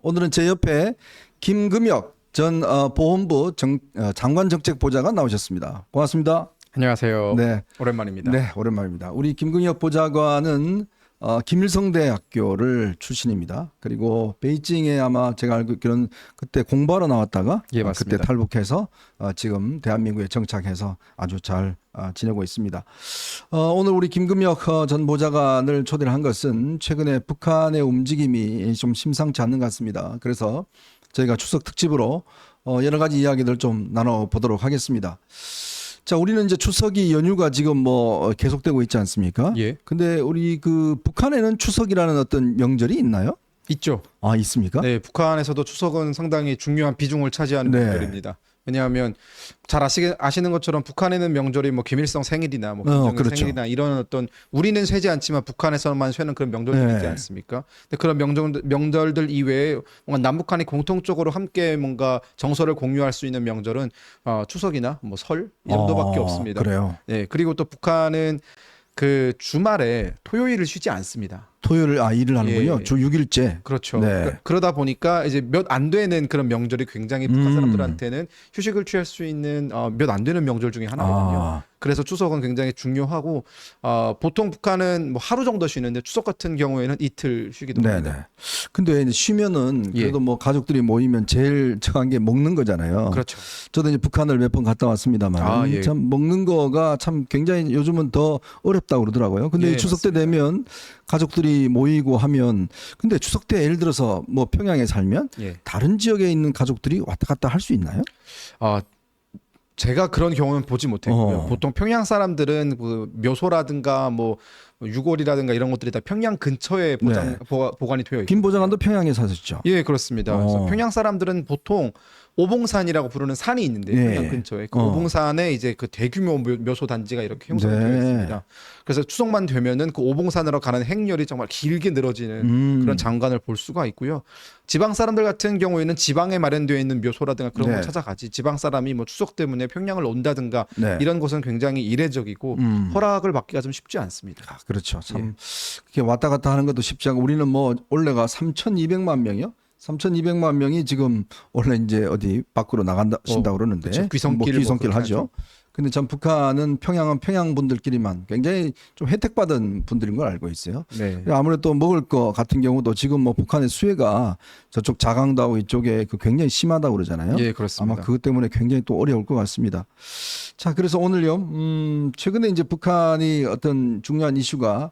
오늘은 제 옆에 김금혁 전 보훈부 장관정책보좌관 나오셨습니다. 고맙습니다. 안녕하세요. 네, 오랜만입니다. 네, 오랜만입니다. 우리 김금혁 보좌관은 김일성대학교를 출신입니다. 그리고 베이징에 아마 제가 알고 있기로는 그때 공부하러 나왔다가 예, 맞습니다. 그때 탈북해서 지금 대한민국에 정착해서 아주 잘 지내고 있습니다. 오늘 우리 김금혁 전 보좌관을 초대를 한 것은 최근에 북한의 움직임이 좀 심상치 않는 것 같습니다. 그래서 저희가 추석 특집으로 여러 가지 이야기들 좀 나눠보도록 하겠습니다. 자, 우리는 이제 추석이 연휴가 지금 뭐 계속되고 있지 않습니까? 예. 근데 우리 그 북한에는 추석이라는 어떤 명절이 있나요? 있죠. 아, 있습니까? 네, 북한에서도 추석은 상당히 중요한 비중을 차지하는 네. 명절입니다. 왜냐하면 잘 아시는 것처럼 북한에는 명절이 뭐 김일성 생일이나 뭐 김정일 그렇죠. 생일이나 이런 어떤 우리는 쇠지 않지만 북한에서만 쇠는 그런 명절들이지 네. 않습니까? 근데 그런 명절들 이외에 뭔가 남북한이 공통적으로 함께 뭔가 정서를 공유할 수 있는 명절은 추석이나 뭐 설 이 정도밖에 없습니다. 그래요. 네, 그리고 또 북한은 그 주말에 토요일을 쉬지 않습니다. 토요일 일을 하는군요. 예. 주 6일째. 그렇죠. 네. 그러다 보니까 이제 몇 안 되는 그런 명절이 굉장히 북한 사람들한테는 휴식을 취할 수 있는 몇 안 되는 명절 중에 하나거든요. 그래서 추석은 굉장히 중요하고 보통 북한은 뭐 하루 정도 쉬는데 추석 같은 경우에는 이틀 쉬기도 네네. 합니다. 근데 이제 쉬면은 예. 그래도 뭐 가족들이 모이면 제일 저한 게 먹는 거잖아요. 그렇죠. 저도 이제 북한을 몇 번 갔다 왔습니다만 예. 참 먹는 거가 참 굉장히 요즘은 더 어렵다고 그러더라고요. 근데 예, 추석 때 맞습니다. 되면 가족들이 모이고 하면 근데 추석 때 예를 들어서 뭐 평양에 살면 예. 다른 지역에 있는 가족들이 왔다 갔다 할 수 있나요? 제가 그런 경우는 보지 못했고요. 어. 보통 평양 사람들은 그 묘소라든가 뭐 유골이라든가 이런 것들이 다 평양 근처에 네. 보관이 되어 있고. 김 보좌관도 평양에 사셨죠? 예, 그렇습니다. 그래서 평양 사람들은 보통 오봉산이라고 부르는 산이 있는데 예. 평양 근처에 그 어. 오봉산에 이제 그 대규모 묘소 단지가 이렇게 형성되어 네. 있습니다. 그래서 추석만 되면은 그 오봉산으로 가는 행렬이 정말 길게 늘어지는 그런 장관을 볼 수가 있고요. 지방 사람들 같은 경우에는 지방에 마련되어 있는 묘소라든가 그런 네. 걸 찾아가지. 지방 사람이 뭐 추석 때문에 평양을 온다든가 네. 이런 것은 굉장히 이례적이고 허락을 받기가 좀 쉽지 않습니다. 그렇죠. 참 그렇게 왔다 갔다 하는 것도 쉽지 않고 우리는 뭐 올해가 3,200만 명이요? 3,200만 명이 지금 원래 이제 어디 밖으로 나간다신다고 그러는데 그렇죠. 귀성길 뭐 귀성길 뭐 하죠. 그렇게 근데 참 북한은 평양은 평양 분들끼리만 굉장히 좀 혜택받은 분들인 걸 알고 있어요. 네. 아무래도 먹을 거 같은 경우도 지금 뭐 북한의 수해가 저쪽 자강도하고 이쪽에 그 굉장히 심하다고 그러잖아요. 예, 그렇습니다. 아마 그것 때문에 굉장히 또 어려울 것 같습니다. 자, 그래서 오늘요, 최근에 이제 북한이 어떤 중요한 이슈가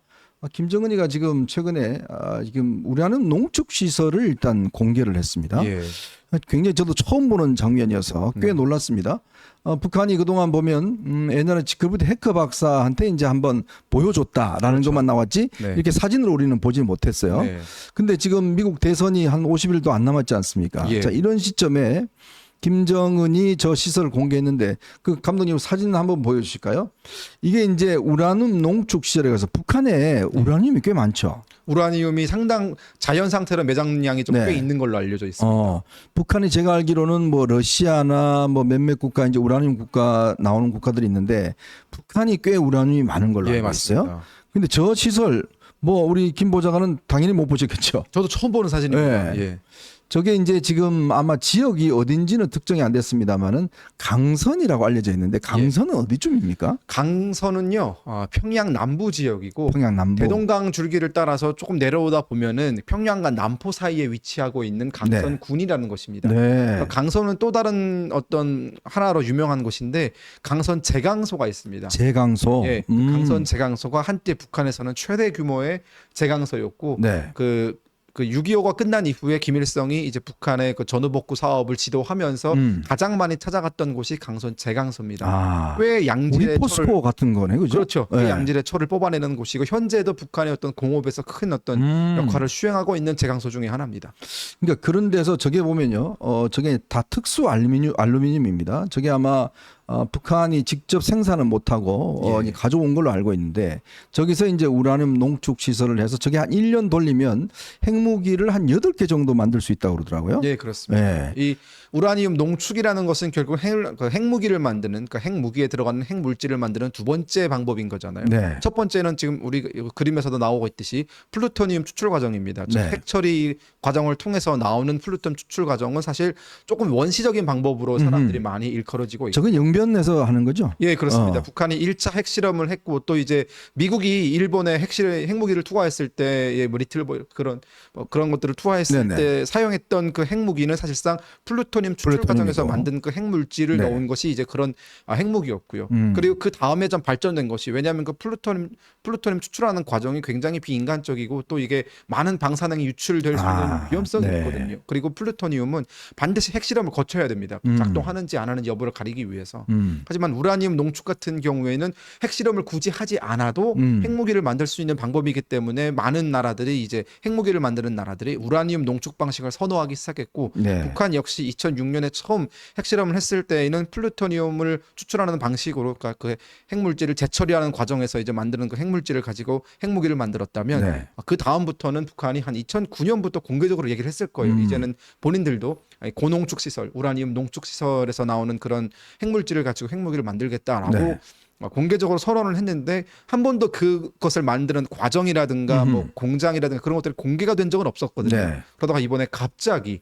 김정은이가 지금 최근에 지금 우려하는 농축 시설을 일단 공개를 했습니다. 예. 굉장히 저도 처음 보는 장면이어서 꽤 놀랐습니다. 북한이 그동안 보면 옛날에 그부터 해커 박사한테 이제 한번 보여줬다라는 것만 나왔지 네. 이렇게 사진으로 우리는 보지 못했어요. 네. 근데 지금 미국 대선이 한 50일도 안 남았지 않습니까? 예. 자, 이런 시점에 김정은이 저 시설을 공개했는데 그 감독님 사진 한번 보여주실까요? 이게 이제 우라늄 농축 시설에 가서 북한에 우라늄이 꽤 많죠. 우라늄이 상당 자연 상태로 매장량이 좀 꽤 네. 있는 걸로 알려져 있습니다. 북한이 제가 알기로는 뭐 러시아나 뭐 몇몇 국가 이제 우라늄 국가 나오는 국가들이 있는데 북한이 꽤 우라늄이 많은 걸로 예, 알고 맞습니다. 있어요. 근데 저 시설 뭐 우리 김 보좌관은 당연히 못 보셨겠죠. 저도 처음 보는 사진입니다. 네. 예. 저게 이제 지금 아마 지역이 어딘지는 특정이 안 됐습니다만은 강선이라고 알려져 있는데 강선은 어디쯤입니까? 강선은요, 평양 남부 지역이고 평양 남부. 대동강 줄기를 따라서 조금 내려오다 보면은 평양과 남포 사이에 위치하고 있는 강선군이라는 것입니다. 네. 강선은 또 다른 어떤 하나로 유명한 곳인데 강선 제강소가 있습니다. 제강소. 예, 그 강선 제강소가 한때 북한에서는 최대 규모의 제강소였고 네. 그 6.25가 끝난 이후에 김일성이 이제 북한의 그 전후복구 사업을 지도하면서 가장 많이 찾아갔던 곳이 강선 제강소입니다. 꽤 우리 양질의 포스코 철을 같은 거네, 그죠? 그렇죠. 꽤 네. 양질의 철을 뽑아내는 곳이고 현재도 북한의 어떤 공업에서 큰 어떤 역할을 수행하고 있는 제강소 중에 하나입니다. 그러니까 그런 데서 저게 보면요, 저게 다 특수 알루미늄입니다. 저게 아마 북한이 직접 생산은 못하고 예. 가져온 걸로 알고 있는데 저기서 이제 우라늄 농축 시설을 해서 저게 한 1년 돌리면 핵무기를 한 8개 정도 만들 수 있다고 그러더라고요. 예, 그렇습니다. 예. 이 우라늄 농축이라는 것은 결국 핵무기를 만드는, 그러니까 핵무기에 들어가는 핵물질을 만드는 두 번째 방법인 거잖아요. 네. 첫 번째는 지금 우리 그림에서도 나오고 있듯이 플루토늄 추출 과정입니다. 즉 네. 핵 처리 과정을 통해서 나오는 플루토늄 추출 과정은 사실 조금 원시적인 방법으로 사람들이 많이 일컬어지고 있고. 저건 영변에서 하는 거죠? 예, 그렇습니다. 북한이 1차 핵실험을 했고 또 이제 미국이 일본에 핵무기를 투하했을 때의 뭐 리틀 그런 것들을 투하했을 네네. 때 사용했던 그 핵무기는 사실상 플루토늄 추출 플루토늄이고. 과정에서 만든 그 핵물질을 네. 넣은 것이 이제 그런 핵무기였고요. 음. 그리고 그 다음에 좀 발전된 것이, 왜냐하면 그 플루토늄 추출하는 과정이 굉장히 비인간적이고 또 이게 많은 방사능이 유출될 수 있는 위험성이 네. 있거든요. 그리고 플루토늄은 반드시 핵실험을 거쳐야 됩니다. 작동하는지 안 하는지 여부를 가리기 위해서. 하지만 우라늄 농축 같은 경우에는 핵실험을 굳이 하지 않아도 핵무기를 만들 수 있는 방법이기 때문에 많은 나라들이 이제 핵무기를 만드는 나라들이 우라늄 농축 방식을 선호하기 시작했고, 네. 북한 역시 2006년에 처음 핵실험을 했을 때에는 플루토늄을 추출하는 방식으로, 그러니까 그 핵물질을 재처리하는 과정에서 이제 만드는 그 핵물질을 가지고 핵무기를 만들었다면 네. 그 다음부터는 북한이 한 2009년부터 공개적으로 얘기를 했을 거예요. 이제는 본인들도 고농축 시설, 우라늄 농축 시설에서 나오는 그런 핵물질을 가지고 핵무기를 만들겠다라고 네. 공개적으로 선언을 했는데 한 번도 그것을 만드는 과정이라든가 뭐 공장이라든가 그런 것들이 공개가 된 적은 없었거든요. 네. 그러다가 이번에 갑자기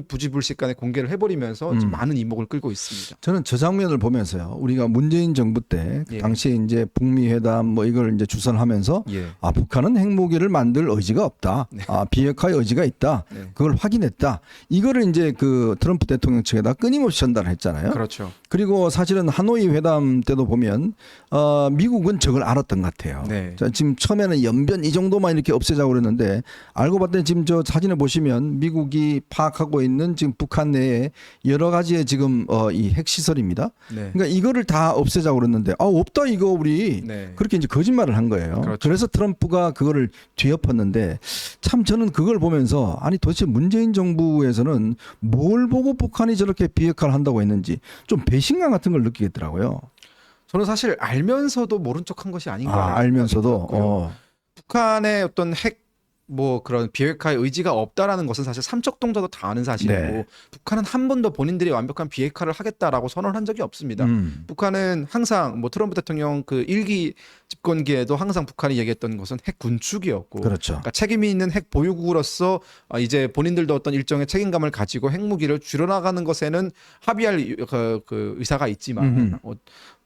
부지불식간에 공개를 해버리면서 지금 많은 이목을 끌고 있습니다. 저는 저 장면을 보면서요. 우리가 문재인 정부 때 예. 당시에 이제 북미 회담 뭐 이걸 이제 주선하면서 예. 북한은 핵무기를 만들 의지가 없다. 비핵화의 의지가 있다. 네. 그걸 확인했다. 이거를 이제 그 트럼프 대통령 측에다 끊임없이 전달을 했잖아요. 그렇죠. 그리고 사실은 하노이 회담 때도 보면 미국은 저걸 알았던 것 같아요. 네. 자, 지금 처음에는 연변 이 정도만 이렇게 없애자고 그랬는데 알고 봤더니 지금 저 사진에 보시면 미국이 파악하고 있는 지금 북한 내에 여러 가지의 지금 이 핵시설입니다. 네. 그러니까 이거를 다 없애자고 그랬는데 없다 이거 우리 네. 그렇게 이제 거짓말을 한 거예요. 그렇죠. 그래서 트럼프가 그거를 뒤엎었는데 참 저는 그걸 보면서 아니 도대체 문재인 정부에서는 뭘 보고 북한이 저렇게 비핵화를 한다고 했는지 좀 배신감 같은 걸 느끼겠더라고요. 저는 사실 알면서도 모른 척한 것이 아닌가. 알면서도 북한의 어떤 뭐 그런 비핵화의 의지가 없다라는 것은 사실 삼척동자도 다 아는 사실이고, 네. 북한은 한 번도 본인들이 완벽한 비핵화를 하겠다라고 선언한 적이 없습니다. 북한은 항상 뭐 트럼프 대통령 그 1기 집권기에도 항상 북한이 얘기했던 것은 핵 군축이었고, 그렇죠. 그러니까 책임이 있는 핵 보유국으로서 이제 본인들도 어떤 일정의 책임감을 가지고 핵무기를 줄여나가는 것에는 합의할 그 의사가 있지만 뭐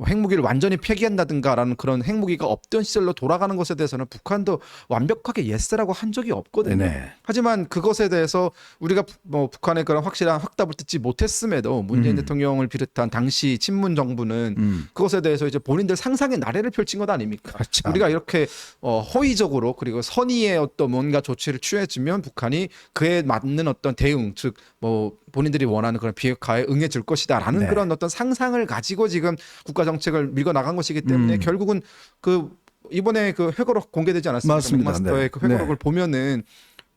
핵무기를 완전히 폐기한다든가라는 그런 핵무기가 없던 시절로 돌아가는 것에 대해서는 북한도 완벽하게 예스라고 한 적이 없거든요. 네. 하지만 그것에 대해서 우리가 뭐 북한의 그런 확실한 확답을 듣지 못했음에도 문재인 대통령을 비롯한 당시 친문 정부는 그것에 대해서 이제 본인들 상상의 나래를 펼친 것 아닙니까? 그렇죠. 우리가 이렇게 허위적으로 그리고 선의의 어떤 뭔가 조치를 취해주면 북한이 그에 맞는 어떤 대응, 즉 뭐 본인들이 원하는 그런 비핵화에 응해줄 것이다라는 네. 그런 어떤 상상을 가지고 지금 국가 정책을 밀고 나간 것이기 때문에 결국은 그 이번에 그 회고록 공개되지 않았습니까? 맞습니다. 맥마스터의 네. 그 회고록을 보면은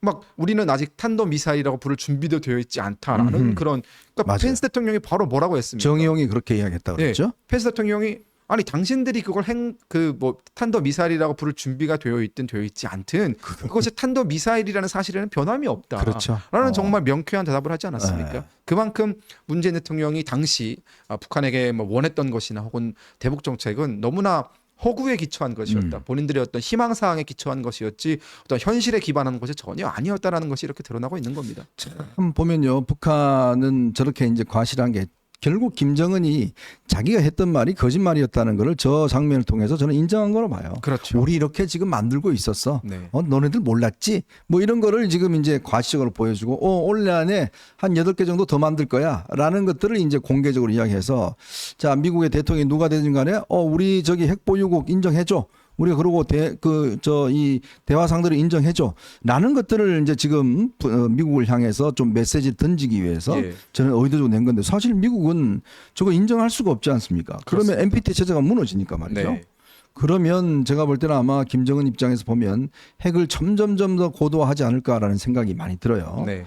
막 우리는 아직 탄도 미사일이라고 부를 준비도 되어 있지 않다라는 그런, 그러니까 맞아요. 펜스 대통령이 바로 뭐라고 했습니까? 정의용이 그렇게 이야기했다고 네, 그랬죠. 펜스 대통령이 아니 당신들이 그걸 뭐 탄도 미사일이라고 부를 준비가 되어 있든 되어 있지 않든 그것이 탄도 미사일이라는 사실에는 변함이 없다. 그렇죠. 라는 정말 명쾌한 대답을 하지 않았습니까? 네. 그만큼 문재인 대통령이 당시 북한에게 뭐 원했던 것이나 혹은 대북 정책은 너무나 허구에 기초한 것이었다. 본인들의 어떤 희망사항에 기초한 것이었지 어떤 현실에 기반한 것이 전혀 아니었다라는 것이 이렇게 드러나고 있는 겁니다. 참 보면요, 북한은 저렇게 이제 과실한 게 결국 김정은이 자기가 했던 말이 거짓말이었다는 것을 저 장면을 통해서 저는 인정한 거로 봐요. 그렇죠. 우리 이렇게 지금 만들고 있었어. 네. 너네들 몰랐지? 뭐 이런 거를 지금 이제 과시적으로 보여주고, 올 내에 한 8개 정도 더 만들 거야. 라는 것들을 이제 공개적으로 이야기해서, 자, 미국의 대통령이 누가 되든 간에, 우리 저기 핵보유국 인정해줘. 우리가 그러고 이 대화 상대를 인정해줘. 라는 것들을 이제 지금 미국을 향해서 좀 메시지를 던지기 위해서 예. 저는 의도적으로 낸 건데 사실 미국은 저거 인정할 수가 없지 않습니까? 그러면 NPT 체제가 무너지니까 말이죠. 네. 그러면 제가 볼 때는 아마 김정은 입장에서 보면 핵을 점점점 더 고도화하지 않을까라는 생각이 많이 들어요. 네.